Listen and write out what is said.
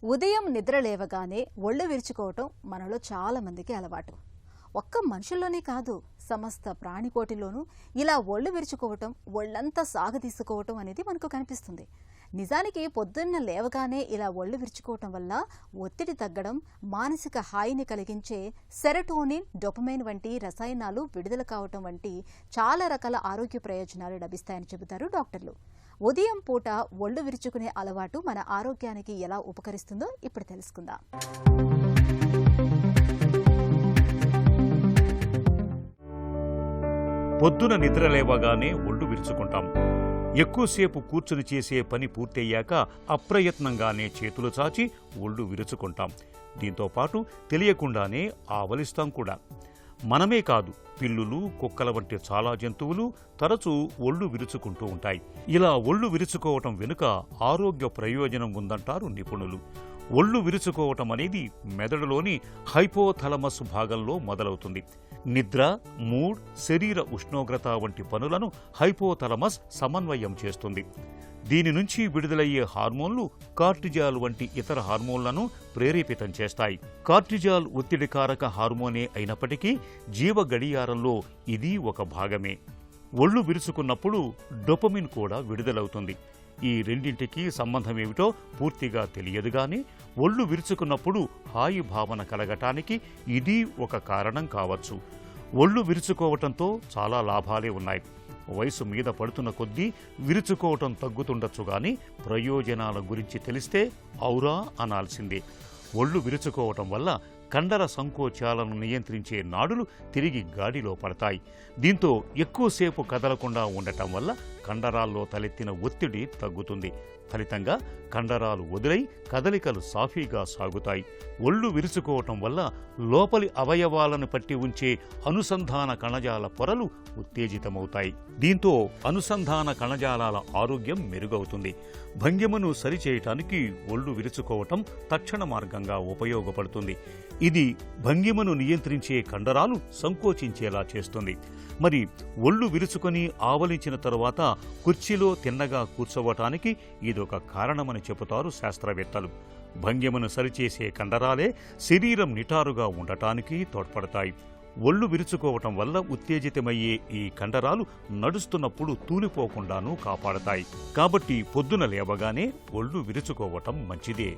ఉదయం నిద్ర లేవగానే ఒళ్ళు విరుచుకోవటం మనలో చాలా మందికి అలవాటు. ఒక్క మనుషుల్లోనే కాదు, సమస్త ప్రాణికోటిలోనూ ఇలా ఒళ్ళు విరుచుకోవటం, ఒళ్ళంతా సాగదీసుకోవటం అనేది మనకు కనిపిస్తుంది. నిజానికి పొద్దున్న లేవగానే ఇలా ఒళ్ళు విరుచుకోవటం వల్ల ఒత్తిడి తగ్గడం, మానసిక హాయిని కలిగించే సెరటోనిన్, డోపమైన్ వంటి రసాయనాలు విడుదల కావటం వంటి చాలా రకాల ఆరోగ్య ప్రయోజనాలు లభిస్తాయని చెబుతారు డాక్టర్లు. ఉదయం పూట ఒళ్ళు విరుచుకునే అలవాటు మన ఆరోగ్యానికి ఎలా ఉపకరిస్తుందో ఇప్పుడు తెలుసుకుందాం. పొద్దున నిద్ర లేవగానే ఒళ్ళు విరుచుకుంటాం. ఎక్కువసేపు కూర్చుని చేసే పని పూర్తయ్యాక అప్రయత్నంగానే చేతులు చాచి ఒళ్ళు విరుచుకుంటాం. దీంతో పాటు తెలియకుండానే ఆవలిస్తాం కూడా. మనమే కాదు, పిల్లులు, కుక్కల వంటి చాలా జంతువులు తరచూ ఒళ్ళు విరుచుకుంటూ ఉంటాయి. ఇలా ఒళ్ళు విరుచుకోవటం వెనుక ఆరోగ్య ప్రయోజనం ఉందంటారు నిపుణులు. ఒళ్ళు విరుచుకోవటం అనేది మెదడులోని హైపోథలమస్ భాగంలో మొదలవుతుంది. నిద్ర, మూడ్, శరీర ఉష్ణోగ్రత వంటి పనులను హైపోథలమస్ సమన్వయం చేస్తుంది. దీని నుంచి విడుదలయ్యే హార్మోన్లు కార్టిజాల్ వంటి ఇతర హార్మోన్లను ప్రేరేపితం చేస్తాయి. కార్టిజాల్ ఒత్తిడికారక హార్మోనే అయినప్పటికీ జీవ గడియారంలో ఇది ఒక భాగమే. ఒళ్ళు విరుచుకున్నప్పుడు డోపమిన్ కూడా విడుదలవుతుంది. ఈ రెండింటికి సంబంధమేమిటో పూర్తిగా తెలియదు గాని ఒళ్ళు విరుచుకున్నప్పుడు హాయి భావన కలగటానికి ఇది ఒక కారణం కావచ్చు. ఒళ్ళు విరుచుకోవటంతో చాలా లాభాలే ఉన్నాయి. వయసు మీద పడుతున్న కొద్దీ విరుచుకోవటం తగ్గుతుండొచ్చు గాని ప్రయోజనాల గురించి తెలిస్తే ఔరా అనాల్సిందే. ఒళ్ళు విరుచుకోవటం వల్ల కండర సంకోచాలను నియంత్రించే నాడులు తిరిగి గాడిలో పడతాయి. దీంతో ఎక్కువసేపు కదలకుండా ఉండటం వల్ల కండరాల్లో తలెత్తిన ఒత్తిడి తగ్గుతుంది. ఫలితంగా కండరాలు వదిలై కదలికలు సాఫీగా సాగుతాయి. ఒళ్ళు విరుచుకోవటం వల్ల లోపలి అవయవాలను పట్టి ఉంచే అనుసంధాన కణజాల పొరలు ఉత్తేజితమవుతాయి. దీంతో అనుసంధాన కణజాలాల ఆరోగ్యం మెరుగవుతుంది. భంగిమను సరిచేయటానికి ఒళ్ళు విరుచుకోవటం తక్షణ మార్గంగా ఉపయోగపడుతుంది. ఇది భంగిమను నియంత్రించే కండరాలు సంకోచించేలా చేస్తుంది. మరి ఒళ్ళు విరుచుకొని ఆవలించిన తరువాత కుర్చీలో తిన్నగా కూర్చోవటానికి ఇదొక కారణమని చెబుతారు శాస్త్రవేత్తలు. భంగిమను సరిచేసే కండరాలే శరీరం నిటారుగా ఉండటానికి తోడ్పడతాయి. ఒళ్ళు విరుచుకోవటం వల్ల ఉత్తేజితమయ్యే ఈ కండరాలు నడుస్తున్నప్పుడు తూలిపోకుండానూ కాపాడతాయి. కాబట్టి పొద్దున లేవగానే ఒళ్ళు విరుచుకోవటం మంచిదే.